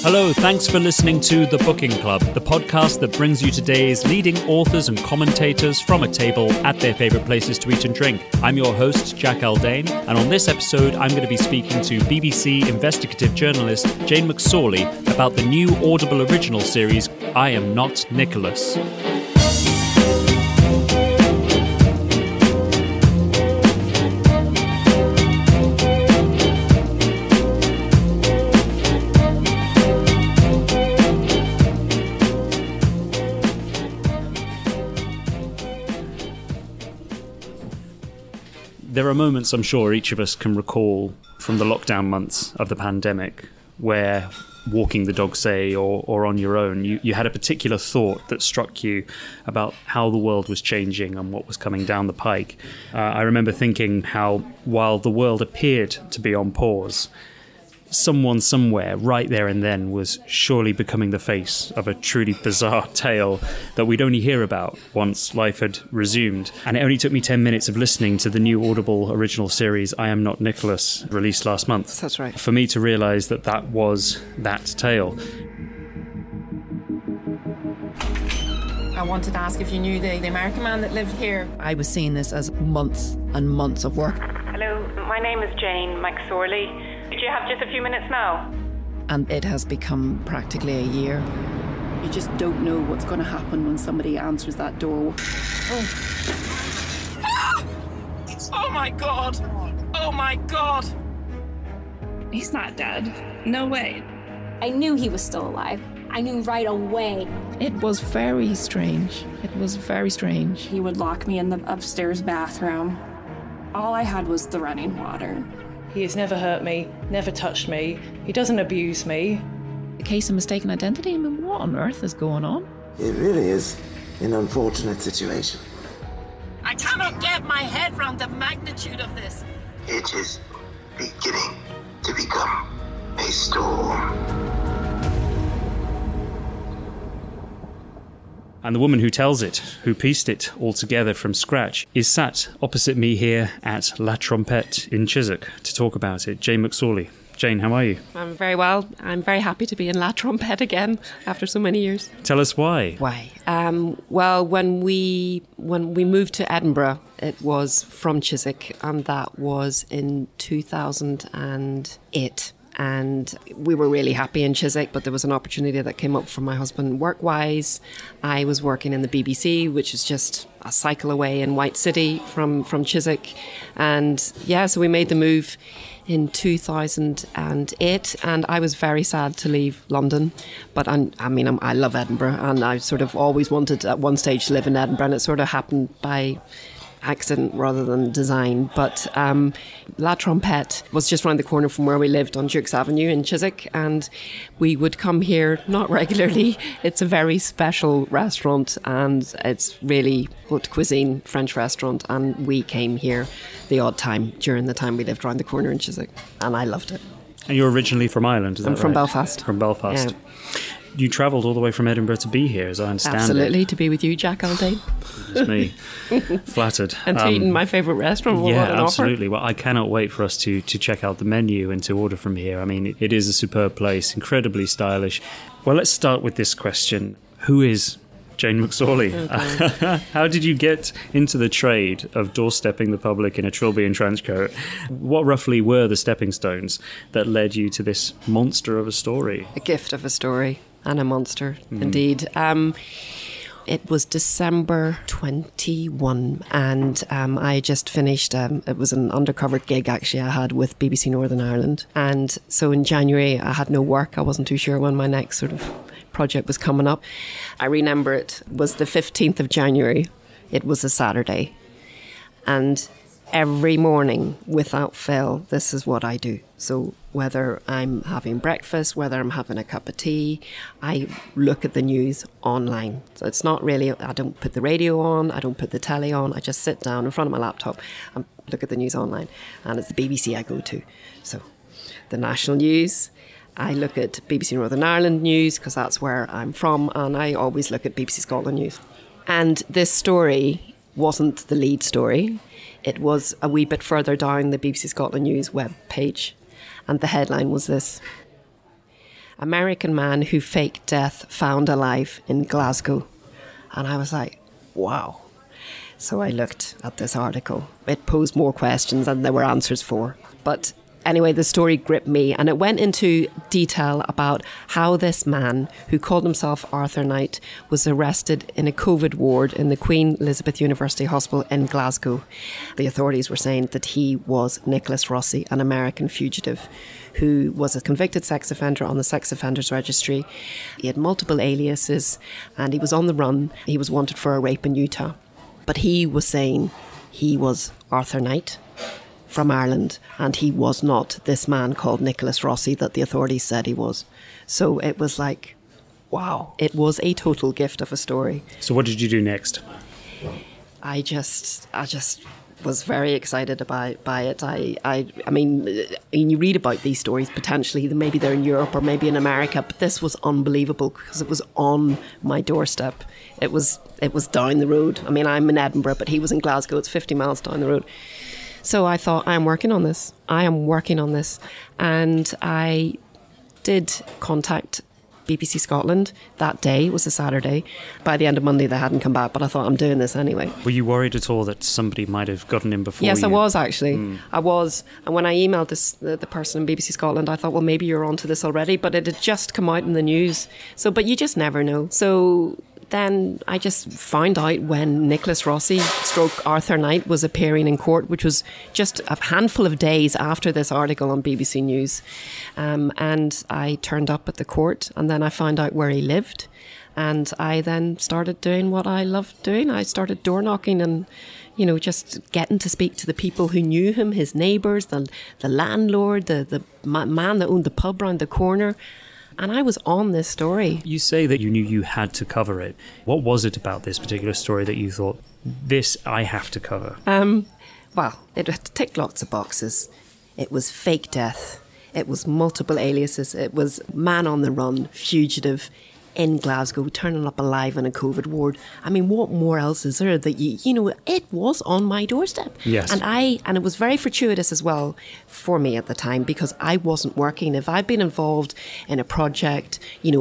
Hello, thanks for listening to The Booking Club, the podcast that brings you today's leading authors and commentators from a table at their favourite places to eat and drink. I'm your host, Jack Aldane, and on this episode I'm going to be speaking to BBC investigative journalist Jane MacSorley about the new Audible original series, I Am Not Nicholas. There are moments, I'm sure, each of us can recall from the lockdown months of the pandemic where walking the dog, say, or on your own, you had a particular thought that struck you about how the world was changing and what was coming down the pike. I remember thinking how, while the world appeared to be on pause, someone somewhere right there and then was surely becoming the face of a truly bizarre tale that we'd only hear about once life had resumed. And it only took me 10 minutes of listening to the new Audible original series I Am Not Nicholas, released last month. That's right. For me to realise that that was that tale. I wanted to ask if you knew the American man that lived here. I was seeing this as months and months of work. Hello, my name is Jane MacSorley. Do you have just a few minutes now? And it has become practically a year. You just don't know what's going to happen when somebody answers that door. Oh my God! Oh my God! He's not dead. No way. I knew he was still alive. I knew right away. It was very strange. It was very strange. He would lock me in the upstairs bathroom. All I had was the running water. He has never hurt me, never touched me. He doesn't abuse me. A case of mistaken identity? I mean, what on earth is going on? It really is an unfortunate situation. I cannot get my head around the magnitude of this. It is beginning to become a storm. And the woman who tells it, who pieced it all together from scratch, is sat opposite me here at La Trompette in Chiswick to talk about it. Jane MacSorley. Jane, how are you? I'm very well. I'm very happy to be in La Trompette again after so many years. Tell us why. Why? Well, when we moved to Edinburgh, it was from Chiswick, and that was in 2008. And we were really happy in Chiswick, but there was an opportunity that came up for my husband work-wise. I was working in the BBC, which is just a cycle away in White City from Chiswick. And yeah, so we made the move in 2008, and I was very sad to leave London. But I love Edinburgh, and I sort of always wanted at one stage to live in Edinburgh, and it sort of happened by accident rather than design. But La Trompette was just around the corner from where we lived on Dukes Avenue in Chiswick, and we would come here not regularly. It's a very special restaurant, and it's really haute cuisine French restaurant, and we came here the odd time during the time we lived around the corner in Chiswick, and I loved it. And you're originally from Ireland, is that right? I'm from Belfast. From Belfast. Yeah. You travelled all the way from Edinburgh to be here, as I understand Absolutely, it. to be with you, Jack Aldane. It's me. Flattered. And to eat in my favourite restaurant. Yeah, absolutely. Well, I cannot wait for us to check out the menu and to order from here. I mean, it is a superb place, incredibly stylish. Well, let's start with this question. Who is Jane MacSorley? Okay. How did you get into the trade of doorstepping the public in a trilby and trench coat? What roughly were the stepping stones that led you to this monster of a story? A gift of a story. And a monster, indeed. It was December 21, and I just finished, it was an undercover gig actually I had with BBC Northern Ireland. And so in January I had no work. I wasn't too sure when my next sort of project was coming up. I remember it was the 15th of January. It was a Saturday. And every morning, without fail, this is what I do. So whether I'm having breakfast, whether I'm having a cup of tea, I look at the news online. So it's not really, I don't put the radio on, I don't put the telly on, I just sit down in front of my laptop and look at the news online. And it's the BBC I go to. So the national news, I look at BBC Northern Ireland news because that's where I'm from, and I always look at BBC Scotland news. And this story wasn't the lead story. It was a wee bit further down the BBC Scotland News web page, and the headline was this: American man who faked death found alive in Glasgow. And I was like, wow. So I looked at this article. It posed more questions than there were answers for. But anyway, the story gripped me, and it went into detail about how this man, who called himself Arthur Knight, was arrested in a COVID ward in the Queen Elizabeth University Hospital in Glasgow. The authorities were saying that he was Nicholas Rossi, an American fugitive, who was a convicted sex offender on the sex offenders registry. He had multiple aliases, and he was on the run. He was wanted for a rape in Utah. But he was saying he was Arthur Knight from Ireland, and he was not this man called Nicholas Rossi that the authorities said he was. So it was like, wow, it was a total gift of a story. So what did you do next? I just was very excited by it. I mean, you read about these stories, potentially, maybe they're in Europe or maybe in America, but this was unbelievable because it was on my doorstep. It was down the road. I mean, I'm in Edinburgh, but he was in Glasgow. It's 50 miles down the road. So I thought, I am working on this. And I did contact BBC Scotland that day. It was a Saturday. By the end of Monday, they hadn't come back, but I thought, I'm doing this anyway. Were you worried at all that somebody might have gotten in before you? Yes, I was actually. I was. And when I emailed the person in BBC Scotland, I thought, well, maybe you're onto this already, but it had just come out in the news. So, but you just never know. So then I just found out when Nicholas Rossi / Arthur Knight was appearing in court, which was just a handful of days after this article on BBC News. And I turned up at the court, and then I found out where he lived. And I then started doing what I loved doing. I started door knocking and, just getting to speak to the people who knew him, his neighbours, the landlord, the man that owned the pub round the corner. And I was on this story. You say that you knew you had to cover it. What was it about this particular story that you thought, this I have to cover? Well, it had to tick lots of boxes. It was fake death. It was multiple aliases. It was man on the run, fugitive, in Glasgow, turning up alive in a COVID ward. I mean, what more else is there that it was on my doorstep. Yes. And it was very fortuitous as well for me at the time because I wasn't working. If I'd been involved in a project,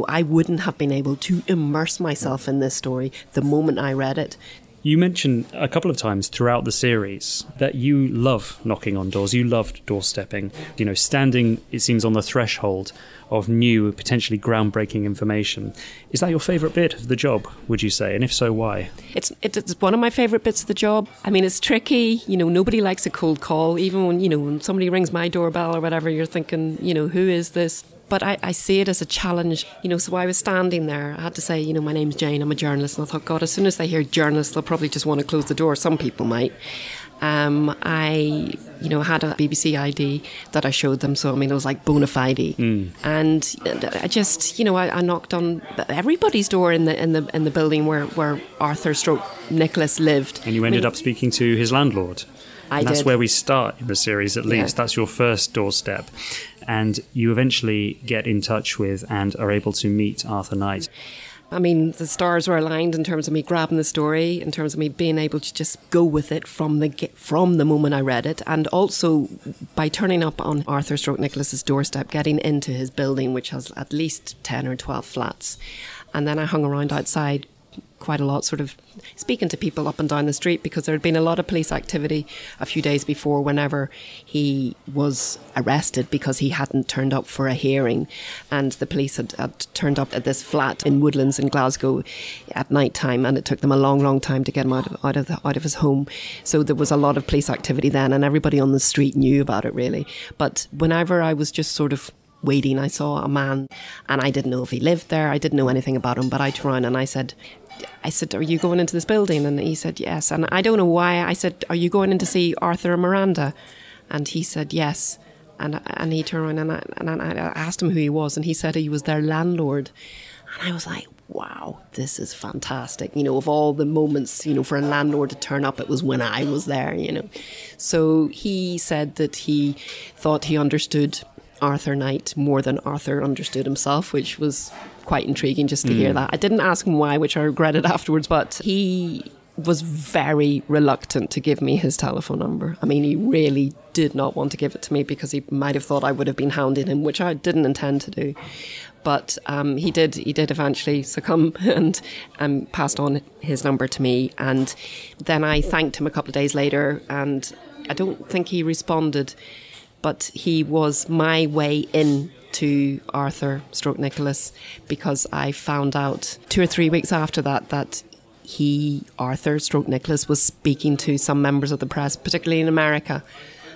I wouldn't have been able to immerse myself in this story the moment I read it. You mentioned a couple of times throughout the series that you love knocking on doors. You loved doorstepping, standing, it seems, on the threshold of new, potentially groundbreaking information. Is that your favourite bit of the job, would you say? And if so, why? It's one of my favourite bits of the job. I mean, it's tricky. Nobody likes a cold call. Even when somebody rings my doorbell or whatever, you're thinking, who is this? But I see it as a challenge, so I was standing there. I had to say, my name's Jane, I'm a journalist. And I thought, God, as soon as they hear journalist, they'll probably just want to close the door. Some people might. I had a BBC ID that I showed them. So, it was like bona fide. And I just, I knocked on everybody's door in the building where Arthur / Nicholas lived. And you ended up speaking to his landlord. And that's did. Where we start in the series, at least. Yeah. That's your first doorstep. And you eventually get in touch with and are able to meet Arthur Knight. I mean, the stars were aligned in terms of me grabbing the story, in terms of me being able to just go with it from the moment I read it, and also by turning up on Arthur / Nicholas's doorstep, getting into his building, which has at least 10 or 12 flats. And then I hung around outside quite a lot, sort of speaking to people up and down the street, because there had been a lot of police activity a few days before whenever he was arrested because he hadn't turned up for a hearing, and the police had turned up at this flat in Woodlands in Glasgow at night time, and it took them a long time to get him out of his home. So there was a lot of police activity then, and everybody on the street knew about it really. But whenever I was just sort of waiting, I saw a man, and I didn't know if he lived there. I didn't know anything about him, but I turned around and I said, are you going into this building? And he said, yes. And I don't know why. I said, are you going in to see Arthur and Miranda? And he said, yes. And he turned around and I asked him who he was, and he said he was their landlord. And I was like, wow, this is fantastic. Of all the moments, for a landlord to turn up, it was when I was there, So he said that he thought he understood Arthur Knight more than Arthur understood himself, which was quite intriguing just to hear that. I didn't ask him why, which I regretted afterwards, but he was very reluctant to give me his telephone number. I mean, he really did not want to give it to me because he might have thought I would have been hounding him, which I didn't intend to do. But he did eventually succumb and passed on his number to me. And then I thanked him a couple of days later, and I don't think he responded, but he was my way in to Arthur / Nicholas, because I found out 2 or 3 weeks after that Arthur / Nicholas was speaking to some members of the press, particularly in America.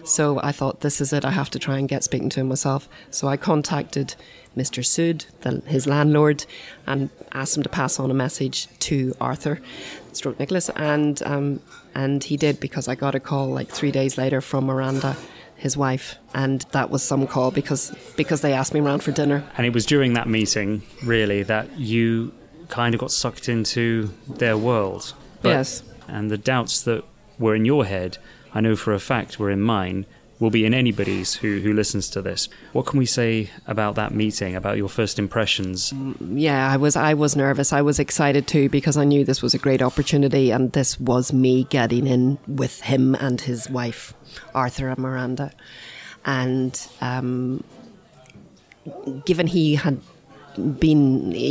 So I thought, this is it, I have to try and get speaking to him myself. So I contacted Mr. Sood, his landlord, and asked him to pass on a message to Arthur / Nicholas, and he did, because I got a call like 3 days later from Miranda, his wife, and that was some call because they asked me around for dinner. And it was during that meeting, really, that you kind of got sucked into their world. Yes. And the doubts that were in your head, I know for a fact were in mine, will be in anybody's who listens to this. What can we say about that meeting, about your first impressions? Yeah, I was nervous. I was excited too, because I knew this was a great opportunity, and this was me getting in with him and his wife, Arthur and Miranda. And given he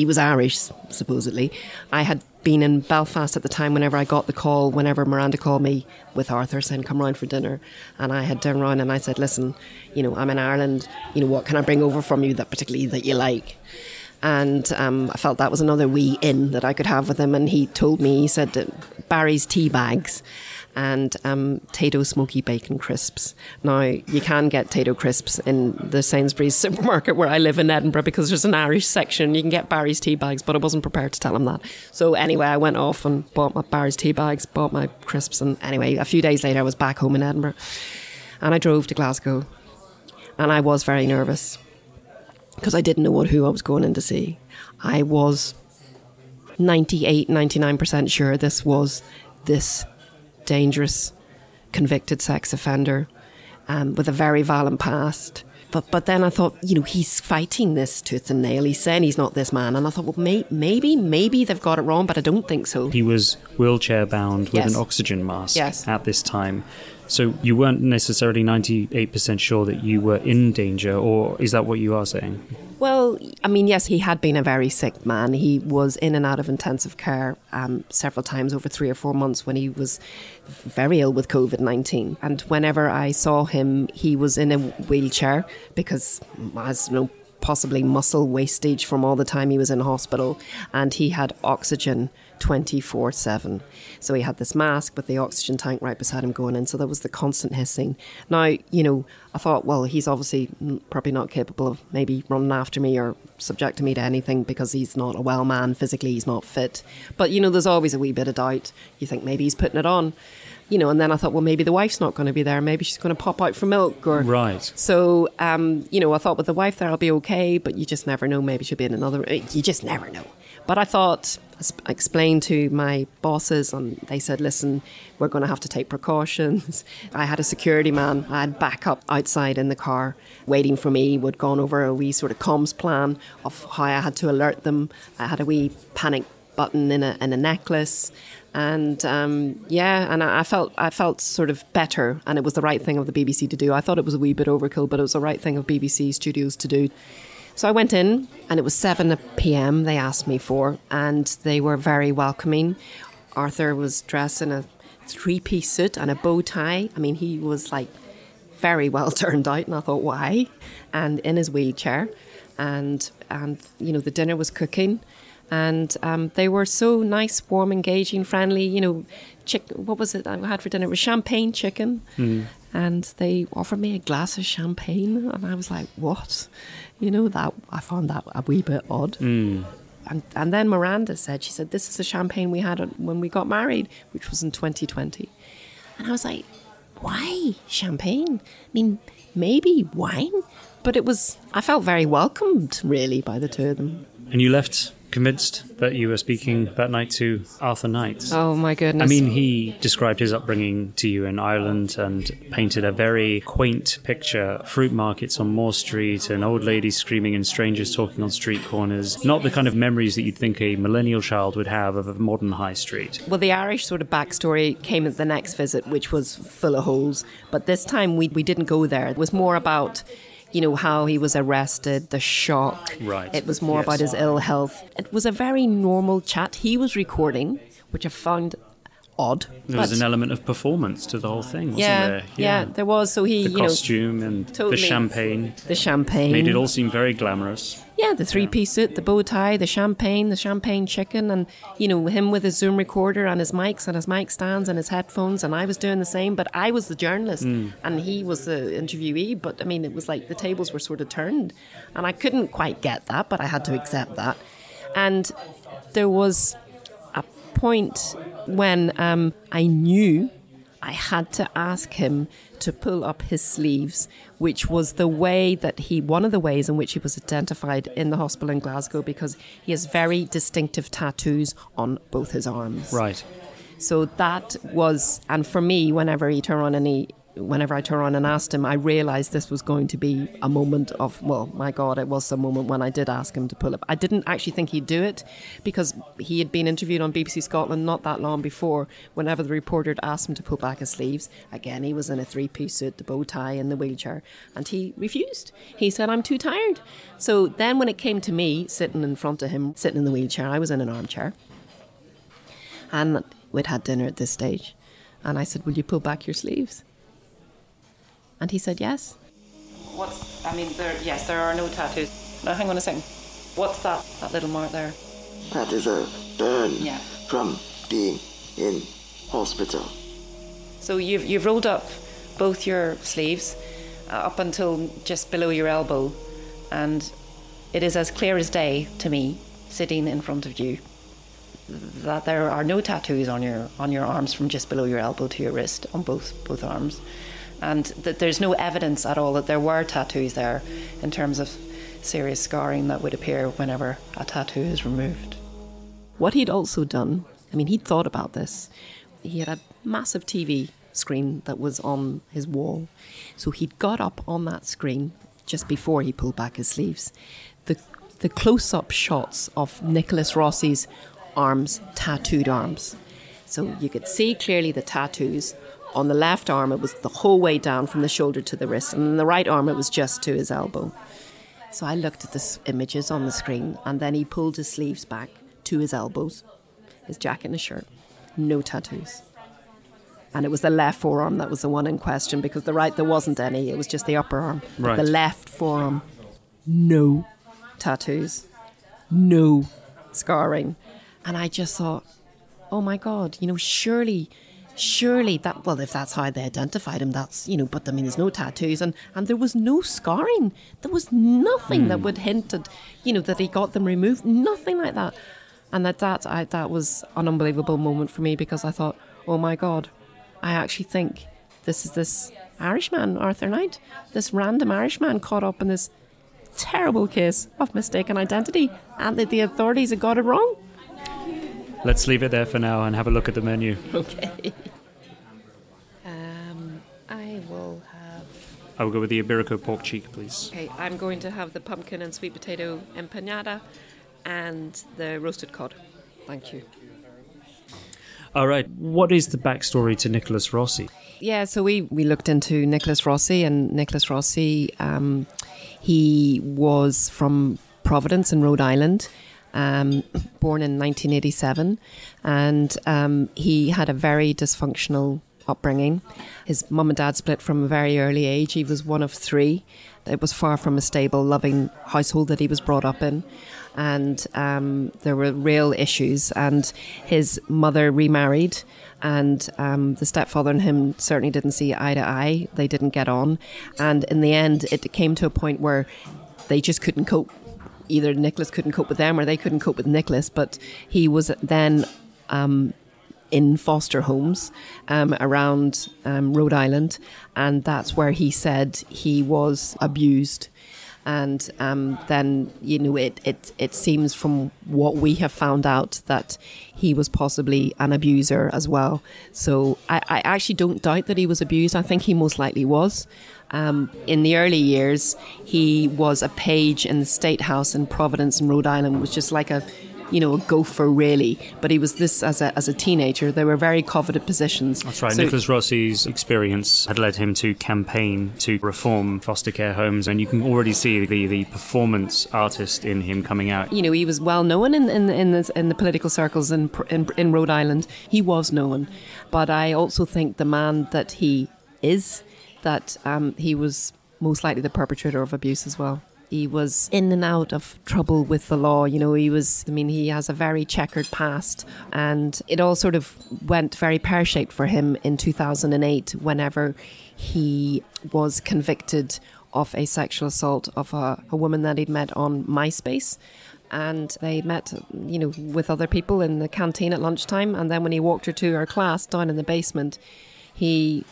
was Irish, supposedly, I had been in Belfast at the time whenever I got the call, whenever Miranda called me with Arthur saying, come round for dinner. And I had turned around and I said, listen, I'm in Ireland, what can I bring over from you that you like? And I felt that was another wee in that I could have with him. And he told me, he said, Barry's tea bags and Tayto smoky bacon crisps. Now, you can get Tayto crisps in the Sainsbury's supermarket where I live in Edinburgh, because there's an Irish section. You can get Barry's tea bags, but I wasn't prepared to tell him that. So anyway, I went off and bought my Barry's tea bags, bought my crisps, and anyway, a few days later I was back home in Edinburgh. And I drove to Glasgow, and I was very nervous because I didn't know who I was going in to see. I was 99% sure this was this dangerous convicted sex offender with a very violent past. But then I thought, he's fighting this tooth and nail. He's saying he's not this man. And I thought, well, maybe they've got it wrong, but I don't think so. He was wheelchair bound with an oxygen mask at this time. So you weren't necessarily 98% sure that you were in danger, or is that what you are saying? Well, yes, he had been a very sick man. He was in and out of intensive care several times over 3 or 4 months when he was very ill with COVID-19. And whenever I saw him, he was in a wheelchair because, as possibly muscle wastage from all the time he was in hospital, and he had oxygen 24/7. So he had this mask with the oxygen tank right beside him going in, so there was the constant hissing. Now, I thought, well, he's obviously probably not capable of maybe running after me or subjecting me to anything, because he's not a well man, physically he's not fit. But, there's always a wee bit of doubt. You think maybe he's putting it on. And then I thought, well, maybe the wife's not going to be there. Maybe she's going to pop out for milk. Right. So, I thought with the wife there, I'll be okay, but you just never know. Maybe she'll be in another... You just never know. But I thought, I explained to my bosses, and they said, listen, we're going to have to take precautions. I had a security man. I had backup outside in the car waiting for me. We'd gone over a wee sort of comms plan of how I had to alert them. I had a wee panic button in a necklace. And I felt sort of better, and it was the right thing of the BBC to do. I thought it was a wee bit overkill, but it was the right thing of BBC Studios to do. So I went in, and it was 7 p.m. they asked me for, and they were very welcoming. Arthur was dressed in a 3-piece suit and a bow tie. He was like very well turned out, and I thought, why? And in his wheelchair, and the dinner was cooking. And they were so nice, warm, engaging, friendly. What was it I had for dinner? It was champagne chicken. Mm. And they offered me a glass of champagne. And I was like, what? That I found that a wee bit odd. Mm. And then Miranda said, this is the champagne we had when we got married, which was in 2020. And I was like, why champagne? Maybe wine. But I felt very welcomed, really, by the two of them. And you left convinced that you were speaking that night to Arthur Knight. Oh my goodness. He described his upbringing to you in Ireland and painted a very quaint picture. Fruit markets on Moore Street and old ladies screaming and strangers talking on street corners. Not the kind of memories that you'd think a millennial child would have of a modern high street. Well, the Irish sort of backstory came at the next visit, which was full of holes. But this time we didn't go there. It was more about how he was arrested, the shock. Right. It was more about his ill health. It was a very normal chat. He was recording, which I found odd. There was an element of performance to the whole thing, wasn't there? Yeah, there was. So he, the costume and totally, the champagne. The champagne. Made it all seem very glamorous. Yeah, the three-piece suit, the bow tie, the champagne chicken, and, him with his Zoom recorder and his mics and his mic stands and his headphones, and I was doing the same, but I was the journalist and he was the interviewee, but, it was like the tables were sort of turned, and I couldn't quite get that, but I had to accept that. And there was a point when I knew I had to ask him to pull up his sleeves, which was one of the ways in which he was identified in the hospital in Glasgow, because he has very distinctive tattoos on both his arms. Right. So that was, and for me, whenever I turn on and asked him, I realised this was going to be a moment of, well, my God, it was some moment when I did ask him to pull up. I didn't actually think he'd do it, because he had been interviewed on BBC Scotland not that long before. Whenever the reporter had asked him to pull back his sleeves, again, he was in a three-piece suit, the bow tie and the wheelchair, and he refused. He said, I'm too tired. So then when it came to me sitting in front of him, sitting in the wheelchair, I was in an armchair, and we'd had dinner at this stage, and I said, will you pull back your sleeves? And he said yes. There are no tattoos. Now, hang on a second. What's that little mark there? That is a burn from being in hospital. So you've rolled up both your sleeves up until just below your elbow, and it is as clear as day to me, sitting in front of you, that there are no tattoos on your arms from just below your elbow to your wrist on both arms. And that there's no evidence at all that there were tattoos there in terms of serious scarring that would appear whenever a tattoo is removed. What he'd also done, he'd thought about this. He had a massive TV screen that was on his wall. So he'd got up on that screen just before he pulled back his sleeves. The close-up shots of Nicholas Rossi's arms, tattooed arms. So you could see clearly the tattoos. On the left arm, it was the whole way down from the shoulder to the wrist. And on the right arm, it was just to his elbow. So I looked at the images on the screen, and then he pulled his sleeves back to his elbows, his jacket and his shirt. No tattoos. And it was the left forearm that was the one in question, because the right, there wasn't any. It was just the upper arm. Right. The left forearm, no tattoos, no scarring. And I just thought, oh my God, surely that, well, if that's how they identified him, that's, but there's no tattoos, and there was no scarring. There was nothing that would hint at, that he got them removed, nothing like that. And that was an unbelievable moment for me, because I thought, oh my God, I actually think this is this Irishman, Arthur Knight, this random Irishman caught up in this terrible case of mistaken identity, and that the authorities had got it wrong. Let's leave it there for now and have a look at the menu. Okay. I will go with the Iberico pork cheek, please. Okay, I'm going to have the pumpkin and sweet potato empanada and the roasted cod. Thank you. All right. What is the backstory to Nicholas Rossi? Yeah, so we looked into Nicholas Rossi, and Nicholas Rossi, he was from Providence in Rhode Island, born in 1987, and he had a very dysfunctional upbringing. His mum and dad split from a very early age. He was one of three. It was far from a stable, loving household that he was brought up in. And there were real issues. And his mother remarried, and the stepfather and him certainly didn't see eye to eye. They didn't get on. And in the end, it came to a point where they just couldn't cope. Either Nicholas couldn't cope with them or they couldn't cope with Nicholas. But he was then in foster homes around Rhode Island, and that's where he said he was abused. And then, it seems from what we have found out that he was possibly an abuser as well. So I actually don't doubt that he was abused. I think he most likely was. In the early years, he was a page in the State House in Providence in Rhode Island, which is like a a gopher really, but he was this as a teenager. They were very coveted positions. That's right. So, Nicholas Rossi's experience had led him to campaign to reform foster care homes, and you can already see the performance artist in him coming out. He was well known in the political circles in Rhode Island. He was known, but I also think the man that he is, that he was most likely the perpetrator of abuse as well. He was in and out of trouble with the law. He has a very checkered past, and it all sort of went very pear-shaped for him in 2008 whenever he was convicted of a sexual assault of a woman that he'd met on MySpace. And they met, with other people in the canteen at lunchtime. And then when he walked her to her class down in the basement, he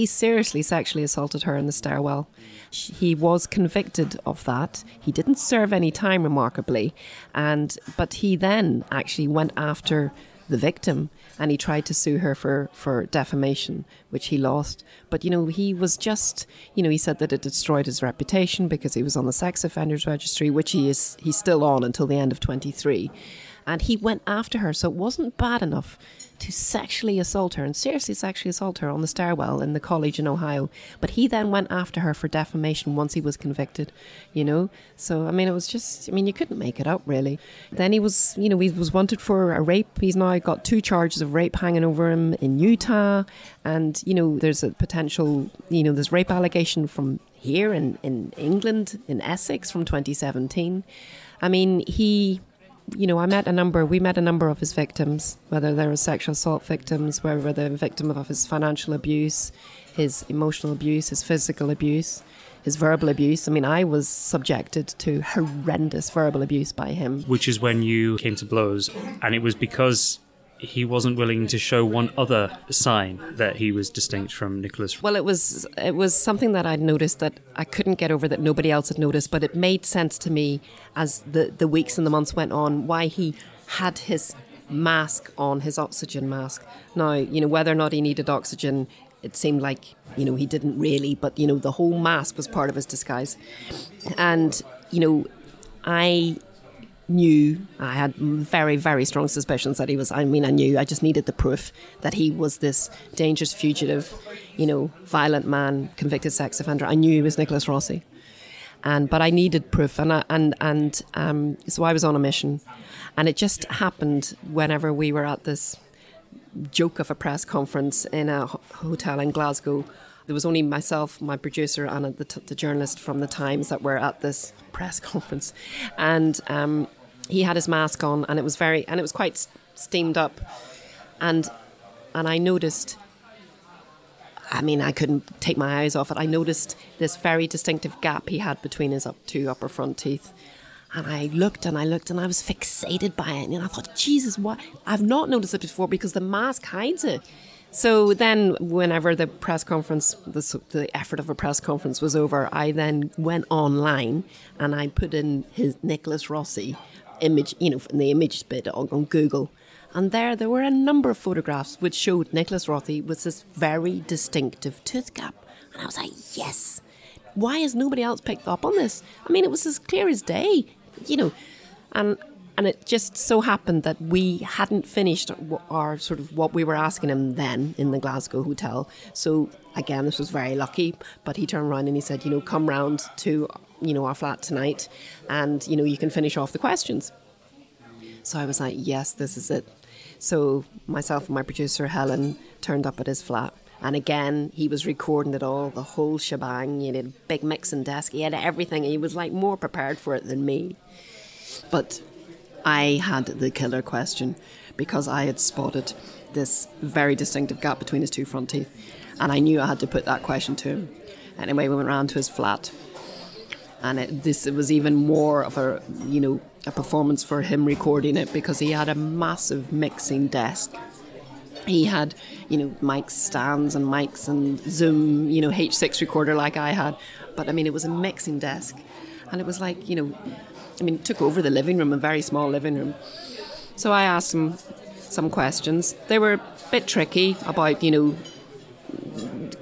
seriously sexually assaulted her in the stairwell. He was convicted of that. He didn't serve any time, remarkably, but he then actually went after the victim, and he tried to sue her for defamation, which he lost. But, he was just, he said that it destroyed his reputation because he was on the sex offenders registry, which he's still on until the end of 23. And he went after her, so it wasn't bad enough to sexually assault her and seriously sexually assault her on the stairwell in the college in Ohio. But he then went after her for defamation once he was convicted, So, it was just, you couldn't make it up, really. Then he was, he was wanted for a rape. He's now got 2 charges of rape hanging over him in Utah. And, there's a potential, there's rape allegation from here in England, in Essex from 2017. We met a number of his victims, whether they were sexual assault victims, whether they're the victim of his financial abuse, his emotional abuse, his physical abuse, his verbal abuse. I was subjected to horrendous verbal abuse by him. Which is when you came to blows, and it was because he wasn't willing to show one other sign that he was distinct from Nicholas. Well, it was something that I'd noticed that I couldn't get over, that nobody else had noticed, but it made sense to me as the weeks and the months went on, why he had his mask on, his oxygen mask. Now, whether or not he needed oxygen, it seemed like, he didn't really, but, the whole mask was part of his disguise. And, I knew, I had very, very strong suspicions that he was, I just needed the proof that he was this dangerous fugitive, violent man, convicted sex offender. I knew he was Nicholas Rossi. But I needed proof, so I was on a mission. And it just happened whenever we were at this joke of a press conference in a hotel in Glasgow. There was only myself, my producer, and the journalist from the Times that were at this press conference. And he had his mask on, and it was quite steamed up. And I noticed, I couldn't take my eyes off it. I noticed this very distinctive gap he had between his 2 upper front teeth. And I looked and I was fixated by it. And I thought, Jesus, what? I've not noticed it before because the mask hides it. So then whenever the press conference, the effort of a press conference was over, I then went online and I put in his Nicholas Rossi image, in the image bit on Google. And there were a number of photographs which showed Nicholas Rossi with this very distinctive tooth gap. And I was like, yes, why has nobody else picked up on this? It was as clear as day, And it just so happened that we hadn't finished our sort of what we were asking him then in the Glasgow hotel. So again, this was very lucky, but he turned around and he said, come round to, our flat tonight and, you can finish off the questions. So I was like, yes, this is it. So myself and my producer, Helen, turned up at his flat. And again, he was recording it all, the whole shebang. He had a big mixing desk. He had everything. He was like more prepared for it than me. But I had the killer question because I had spotted this very distinctive gap between his 2 front teeth. And I knew I had to put that question to him. Anyway, we went round to his flat. And it was even more of a performance for him recording it because he had a massive mixing desk. He had, mic stands and mics and Zoom, H6 recorder like I had. But, it was a mixing desk. And it was like, it took over the living room, a very small living room. So I asked him some questions. They were a bit tricky about,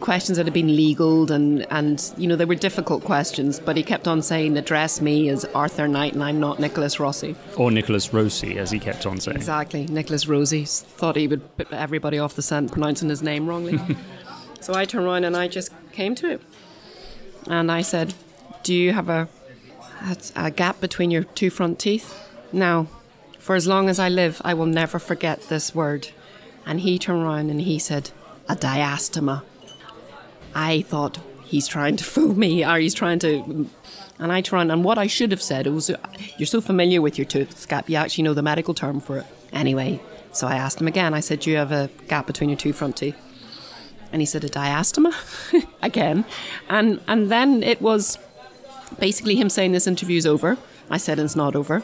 questions that had been legaled and you know, they were difficult questions, but he kept on saying, address me as Arthur Knight and I'm not Nicholas Rossi. Or Nicholas Rossi, as he kept on saying. Exactly, Nicholas Rossi. Thought he would put everybody off the scent pronouncing his name wrongly. So I turned around and I just came to him. And I said, do you have a gap between your two front teeth? Now, for as long as I live, I will never forget this word. And he turned around and he said, a diastema. I thought, he's trying to fool me, or he's trying to... And I turned, and what I should have said, it was, you're so familiar with your tooth gap, you actually know the medical term for it. Anyway, so I asked him again, I said, do you have a gap between your two front teeth? And he said, a diastema? Again. And then it was basically him saying, this interview's over. I said, it's not over.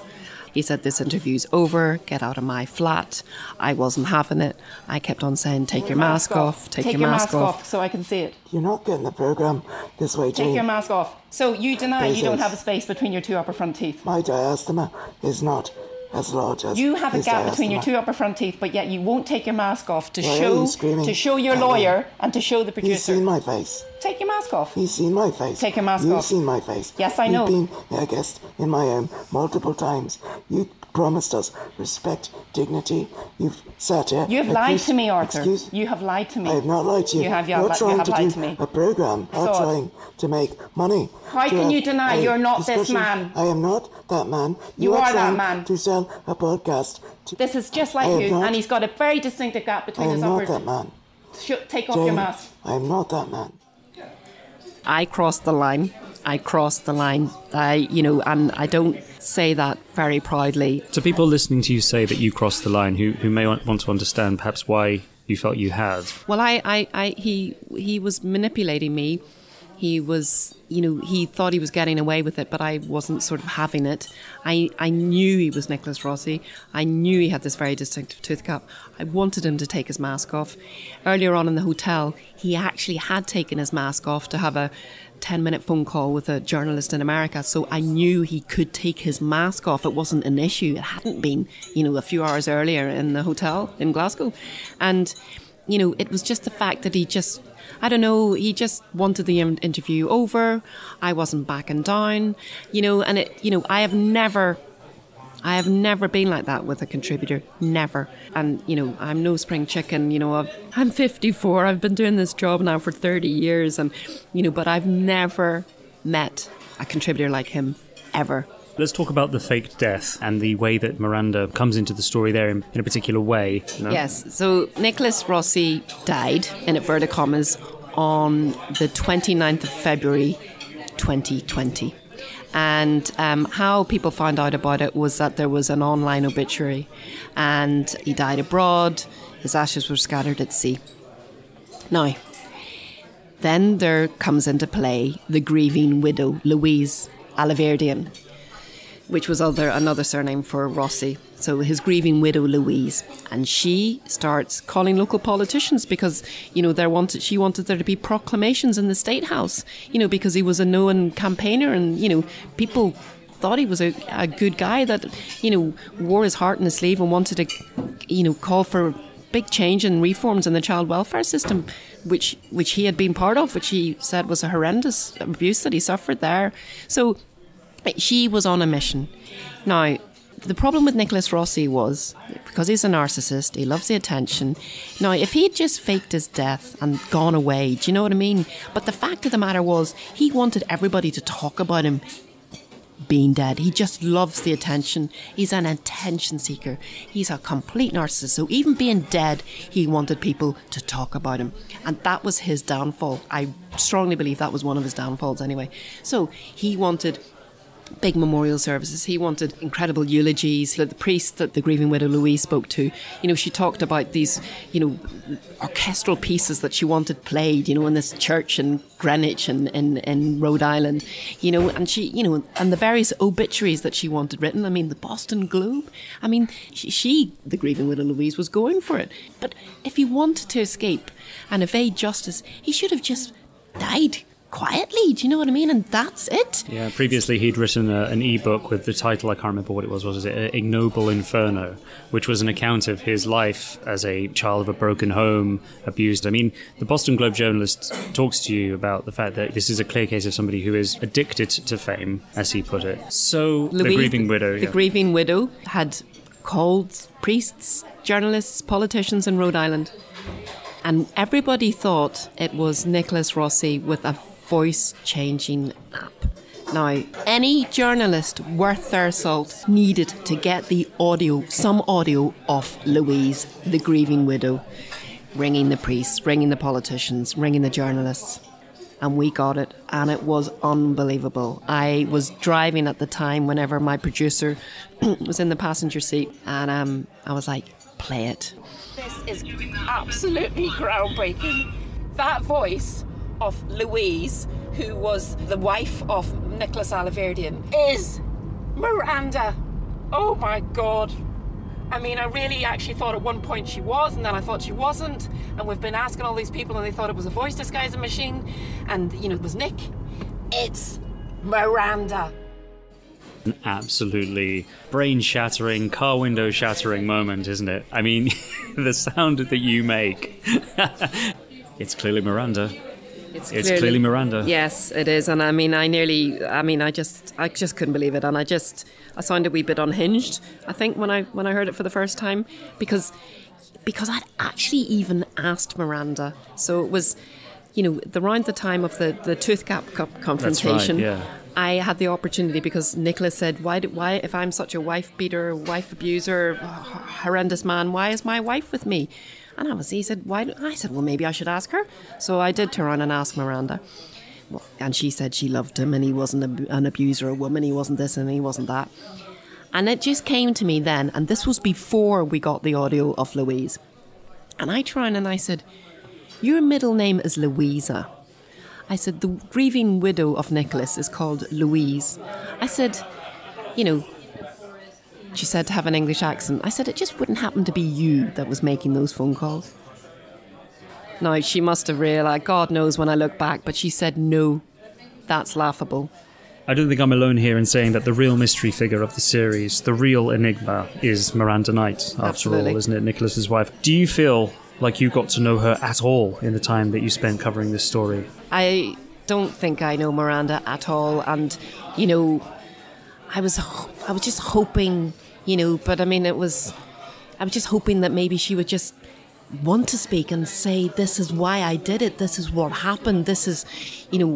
He said, this interview's over, get out of my flat. I wasn't having it. I kept on saying, take your mask off, take your mask off. So I can see it. You're not getting the programme this way, Jane. Take your mask off. So you deny you don't have a space between your two upper front teeth? My diastema is not as large as you have a gap diastema between your two upper front teeth, but yet you won't take your mask off to Why show your lawyer and to show the producer. He's seen my face. Take your mask off. He's seen my face. Take your mask You've off. seen my face. Yes, I know. You've been a guest in my home multiple times. You promised us respect, dignity. You've sat here. You've lied to me, Arthur. Excuse? You have lied to me. I have not lied to you. You have You're trying to lied do to me. a programme. You're trying to make money. How can you deny you're not this man? I am not that man. You are that trying man. to sell a podcast. This is just like you, and he's got a very distinctive gap between his uppers. I am not that man. Take off your mask. I am not that man. I crossed the line. And I don't say that very proudly. To people listening to you say that you crossed the line, who may want to understand perhaps why you felt you had. Well, he was manipulating me. He was, he thought he was getting away with it, but I wasn't sort of having it. I knew he was Nicholas Rossi. I knew he had this very distinctive tooth gap. I wanted him to take his mask off. Earlier on in the hotel, he actually had taken his mask off to have a 10-minute phone call with a journalist in America. So I knew he could take his mask off. It wasn't an issue. It hadn't been, a few hours earlier in the hotel in Glasgow. And, it was just the fact that he just wanted the interview over. I wasn't backing down, and I have never been like that with a contributor, never. And, I'm no spring chicken, I'm 54, I've been doing this job now for 30 years, and, but I've never met a contributor like him, ever. Let's talk about the faked death and the way that Miranda comes into the story there in a particular way. Yes, so Nicholas Rossi died, in inverted commas, on the 29th of February 2020. And how people found out about it was that there was an online obituary, and he died abroad. His ashes were scattered at sea. Now, then there comes into play the grieving widow, Louise Alaverdian, which was another surname for Rossi. So his grieving widow, Louise. And she starts calling local politicians because, she wanted there to be proclamations in the State House, because he was a known campaigner and, people thought he was a good guy that, wore his heart on his sleeve and wanted to, call for big change and reforms in the child welfare system, which he had been part of, which he said was a horrendous abuse that he suffered there. So she was on a mission. Now, the problem with Nicholas Rossi was, because he's a narcissist, he loves the attention. Now, if he'd just faked his death and gone away, do you know what I mean? But the fact of the matter was, he wanted everybody to talk about him being dead. He just loves the attention. He's an attention seeker. He's a complete narcissist. So even being dead, he wanted people to talk about him. And that was his downfall. I strongly believe that was one of his downfalls anyway. So he wanted big memorial services. He wanted incredible eulogies. The priest that the grieving widow Louise spoke to, she talked about these, orchestral pieces that she wanted played, in this church in Greenwich and in Rhode Island, and she, and the various obituaries that she wanted written. I mean, the Boston Globe. I mean, she, the grieving widow Louise, was going for it. But if he wanted to escape and evade justice, he should have just died. quietly. Do you know what I mean? And that's it. Yeah, previously he'd written an ebook with the title, I can't remember what it was it Ignoble Inferno, which was an account of his life as a child of a broken home, abused. I mean, the Boston Globe journalist talks to you about the fact that this is a clear case of somebody who is addicted to fame, as he put it. So, Louise, the grieving widow. The grieving widow had called priests, journalists, politicians in Rhode Island, and everybody thought it was Nicholas Rossi with a voice-changing app. Now, any journalist worth their salt needed to get some audio of Louise, the grieving widow, ringing the priests, ringing the politicians, ringing the journalists. And we got it, and it was unbelievable. I was driving at the time whenever my producer was in the passenger seat, and I was like, play it. This is absolutely groundbreaking. That voice of Louise, who was the wife of Nicholas Alaverdian, is Miranda. Oh my God. I mean, I really actually thought at one point she was, and then I thought she wasn't. And we've been asking all these people, and they thought it was a voice disguising machine. And, you know, it was Nick. It's Miranda. An absolutely brain-shattering, car window-shattering moment, isn't it? I mean, the sound that you make. It's clearly Miranda. It's clearly Miranda. Yes, it is. And I just couldn't believe it. And I sounded a wee bit unhinged, I think, when I heard it for the first time, because I'd actually even asked Miranda. So it was, you know, around the time of the Tooth Gap confrontation. That's right, yeah. I had the opportunity because Nicholas said, why, if I'm such a wife beater, wife abuser, horrendous man, why is my wife with me? And he said, why? I said, well, maybe I should ask her. So I did turn around and ask Miranda. Well, and she said she loved him and he wasn't an abuser, a woman, he wasn't this and he wasn't that. And it just came to me then, and this was before we got the audio of Louise. And I turned and I said, your middle name is Louisa. I said, the grieving widow of Nicholas is called Louise. I said, you know, she said to have an English accent. I said, it just wouldn't happen to be you that was making those phone calls. Now, she must have realised, God knows when I look back, but she said, no, that's laughable. I don't think I'm alone here in saying that the real mystery figure of the series, the real enigma, is Miranda Knight, after Absolutely. all, isn't it? Nicholas's wife. Do you feel like you got to know her at all in the time that you spent covering this story? I don't think I know Miranda at all. And, you know, I was just hoping, you know, but I mean, I was just hoping that maybe she would just want to speak and say, this is why I did it, this is what happened, this is, you know,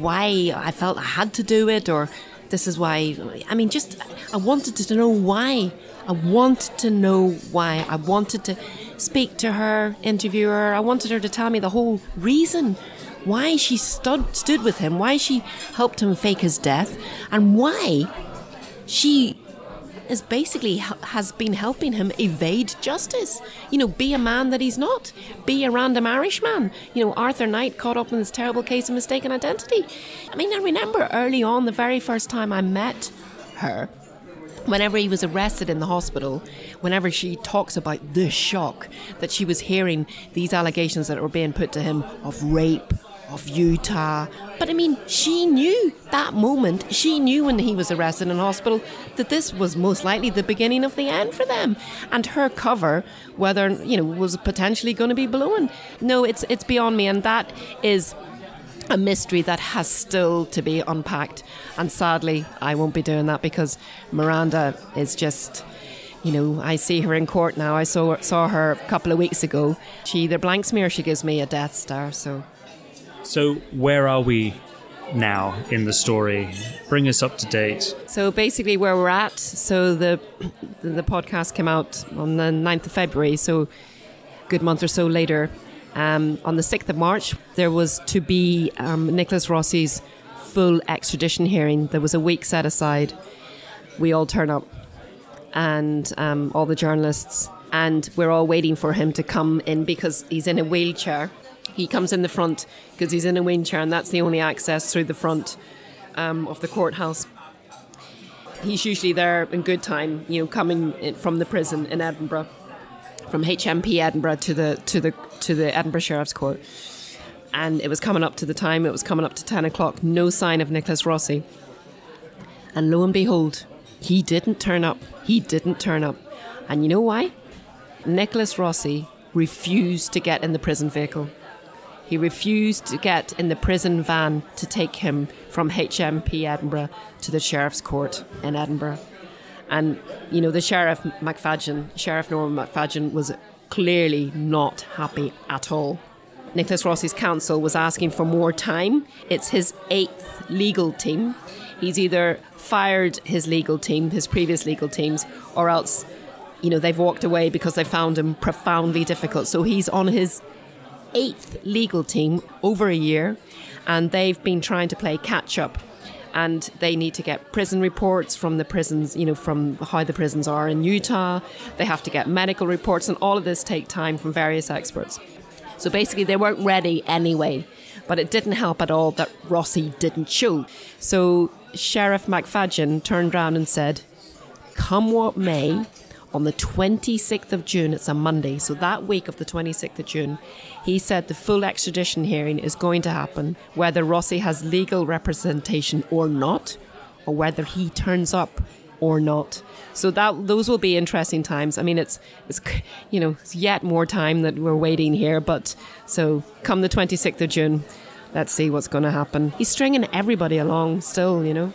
why I felt I had to do it, or this is why, I mean, just, I wanted to know why. I wanted to know why. I wanted to speak to her, interview her. I wanted her to tell me the whole reason why she stood with him, why she helped him fake his death, and why she is basically has been helping him evade justice. You know, be a man that he's not. Be a random Irishman. You know, Arthur Knight caught up in this terrible case of mistaken identity. I mean, I remember early on, the very first time I met her, whenever he was arrested in the hospital, whenever she talks about the shock that she was hearing these allegations that were being put to him of rape, of Utah. But I mean, she knew that moment, she knew when he was arrested in hospital that this was most likely the beginning of the end for them. And her cover, whether, you know, was potentially going to be blown. No, it's beyond me, and that is a mystery that has still to be unpacked. And sadly, I won't be doing that because Miranda is just, you know, I see her in court now. I saw her a couple of weeks ago. She either blanks me or she gives me a death stare. So where are we now in the story? Bring us up to date. So basically where we're at, so the podcast came out on the 9th of February, so a good month or so later. On the 6th of March, there was to be Nicholas Rossi's full extradition hearing. There was a week set aside. We all turn up, and all the journalists, and we're all waiting for him to come in because he's in a wheelchair. He comes in the front because he's in a wheelchair, and that's the only access through the front of the courthouse. He's usually there in good time, you know, coming in from the prison in Edinburgh, from HMP Edinburgh to the Edinburgh Sheriff's Court. And it was coming up to the time, it was coming up to 10 o'clock, no sign of Nicholas Rossi. And lo and behold, he didn't turn up. And you know why? Nicholas Rossi refused to get in the prison vehicle. He refused to get in the prison van to take him from HMP Edinburgh to the Sheriff's Court in Edinburgh. And, you know, the Sheriff Norman McFadden, was clearly not happy at all. Nicholas Rossi's counsel was asking for more time. It's his 8th legal team. He's either fired his legal team, his previous legal teams, or else, you know, they've walked away because they found him profoundly difficult. So he's on his 8th legal team over a year, and they've been trying to play catch up. And they need to get prison reports from the prisons, you know, from how the prisons are in Utah. They have to get medical reports, and all of this take time from various experts. So basically they weren't ready anyway, but it didn't help at all that Rossi didn't show. So Sheriff MacFadden turned around and said, come what may, on the 26th of June, it's a Monday, so that week of the 26th of June, he said the full extradition hearing is going to happen, whether Rossi has legal representation or not, or whether he turns up or not. So those will be interesting times. I mean, it's you know, it's yet more time that we're waiting here, but so come the 26th of June, let's see what's going to happen. He's stringing everybody along still, you know.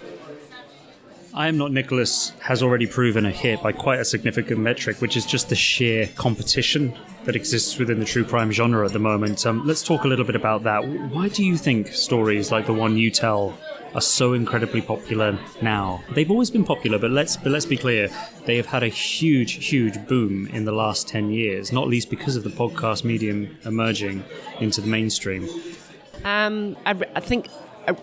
I Am Not Nicholas has already proven a hit by quite a significant metric, which is just the sheer competition that exists within the true crime genre at the moment. Let's talk a little bit about that. Why do you think stories like the one you tell are so incredibly popular now? They've always been popular, but let's be clear, they have had a huge boom in the last 10 years, not least because of the podcast medium emerging into the mainstream. I think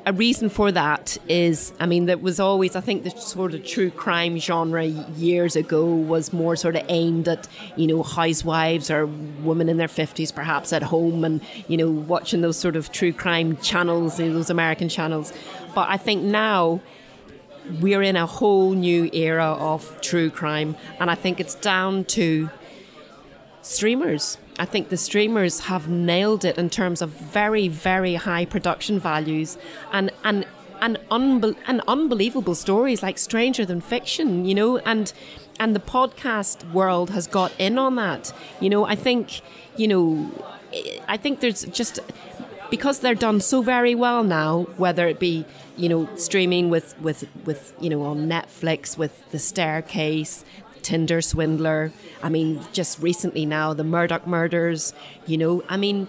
a reason for that is, I mean, there was always, I think the sort of true crime genre years ago was more sort of aimed at, you know, housewives or women in their 50s perhaps at home and, you know, watching those sort of true crime channels, you know, those American channels. But I think now we're in a whole new era of true crime, and I think it's down to streamers. I think the streamers have nailed it in terms of very, very high production values and unbelievable stories like Stranger Than Fiction, you know, and the podcast world has got in on that. You know, I think there's just, because they're done so very well now, whether it be, you know, streaming with you know, on Netflix with The Staircase, Tinder Swindler, I mean, just recently now, the Murdoch Murders, you know, I mean,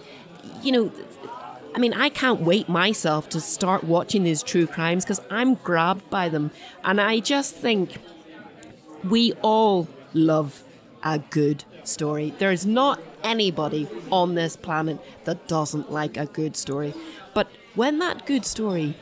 I can't wait myself to start watching these true crimes because I'm grabbed by them. And I just think we all love a good story. There's not anybody on this planet that doesn't like a good story. But when that good story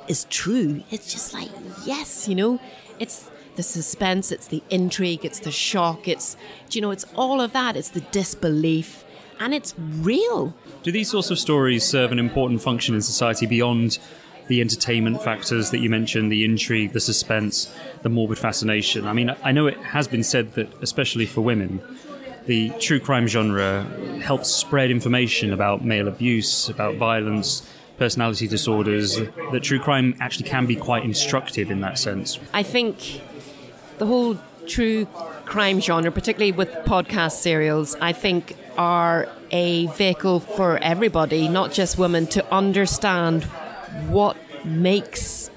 is true, it's just like, yes, you know, it's the suspense, it's the intrigue, it's the shock, it's, you know, it's all of that, it's the disbelief, and it's real. Do these sorts of stories serve an important function in society beyond the entertainment factors that you mentioned, the intrigue, the suspense, the morbid fascination? I mean, I know it has been said that, especially for women, the true crime genre helps spread information about male abuse, about violence, personality disorders, that true crime actually can be quite instructive in that sense. I think the whole true crime genre, particularly with podcast serials, I think are a vehicle for everybody, not just women, to understand what makes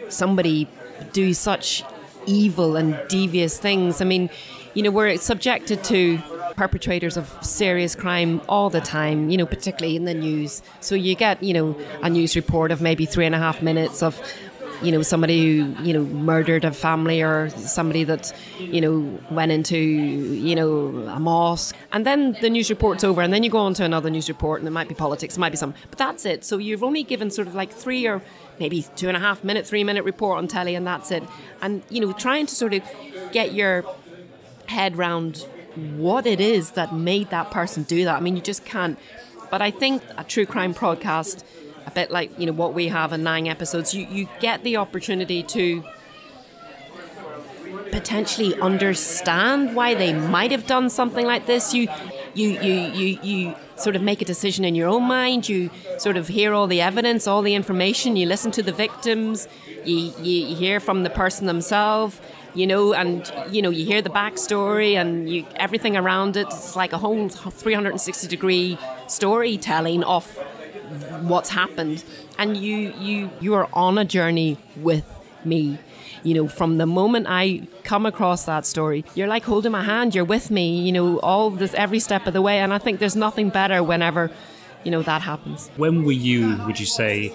somebody do such evil and devious things. I mean, you know, we're subjected to perpetrators of serious crime all the time, you know, particularly in the news. So you get, you know, a news report of maybe 3.5 minutes of, you know, somebody who, you know, murdered a family, or somebody that, you know, went into, you know, a mosque. And then the news report's over, and then you go on to another news report, and it might be politics, it might be something. But that's it. So you've only given sort of like 3 or maybe 2.5 minute, 3 minute report on telly, and that's it. And, you know, trying to sort of get your head round what it is that made that person do that. I mean, you just can't. But I think a true crime podcast, a bit like, you know, what we have in 9 episodes, you get the opportunity to potentially understand why they might have done something like this. You sort of make a decision in your own mind. You sort of hear all the evidence, all the information. You listen to the victims. You hear from the person themselves, and, you hear the backstory and everything around it. It's like a whole 360-degree storytelling of what's happened. And you are on a journey with me. From the moment I come across that story, you're like holding my hand, you're with me, all this, every step of the way. And I think there's nothing better whenever, that happens. When were you, would you say,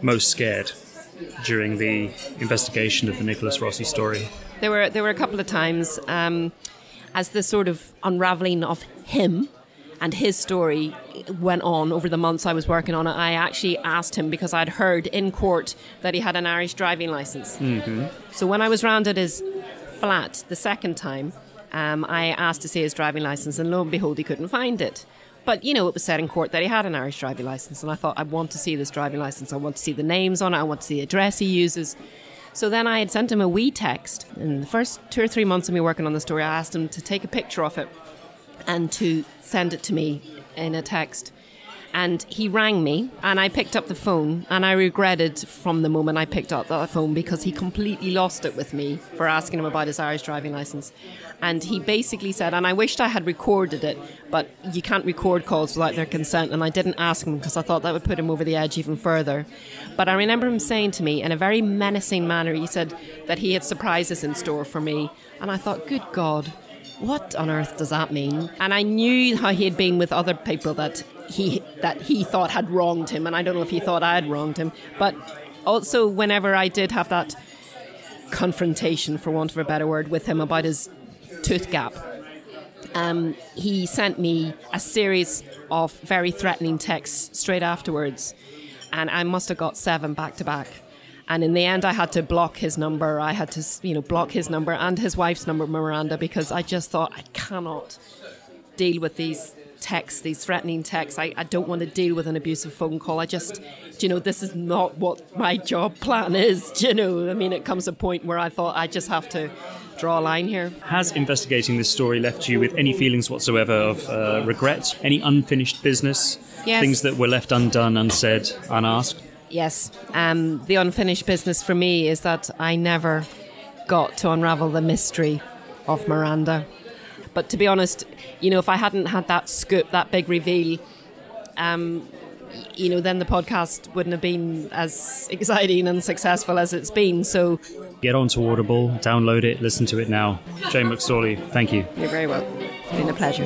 most scared during the investigation of the Nicholas Rossi story? There were a couple of times as the sort of unravelling of him and his story went on over the months I was working on it. I actually asked him, because I'd heard in court that he had an Irish driving licence. Mm-hmm. So when I was round at his flat the second time, I asked to see his driving licence, and lo and behold, he couldn't find it. But, it was said in court that he had an Irish driving licence, and I thought, I want to see this driving licence. I want to see the names on it. I want to see the address he uses. So then I had sent him a wee text. In the first 2 or 3 months of me working on the story, I asked him to take a picture of it and to send it to me in a text. And he rang me, and I picked up the phone, and I regretted from the moment I picked up that phone, because he completely lost it with me for asking him about his Irish driving licence. And he basically said, and I wished I had recorded it, but you can't record calls without their consent, and I didn't ask him because I thought that would put him over the edge even further. But I remember him saying to me in a very menacing manner, he said that he had surprises in store for me. And I thought, good God, what on earth does that mean? And I knew how he had been with other people that he thought had wronged him, and I don't know if he thought I had wronged him. But also, whenever I did have that confrontation, for want of a better word, with him about his tooth gap, he sent me a series of very threatening texts straight afterwards, and I must have got 7 back to back. And in the end, I had to block his number. I had to, block his number and his wife's number, Miranda, because I just thought, I cannot deal with these texts, these threatening texts. I don't want to deal with an abusive phone call. I just, this is not what my job plan is. It comes to a point where I thought I just have to draw a line here. Has investigating this story left you with any feelings whatsoever of regret? Any unfinished business? Yes. Things that were left undone, unsaid, unasked? Yes. The unfinished business for me is that I never got to unravel the mystery of Miranda. But to be honest, if I hadn't had that scoop, that big reveal, then the podcast wouldn't have been as exciting and successful as it's been. So get onto Audible, download it, listen to it now. Jane MacSorley, thank you. You're very welcome. It's been a pleasure.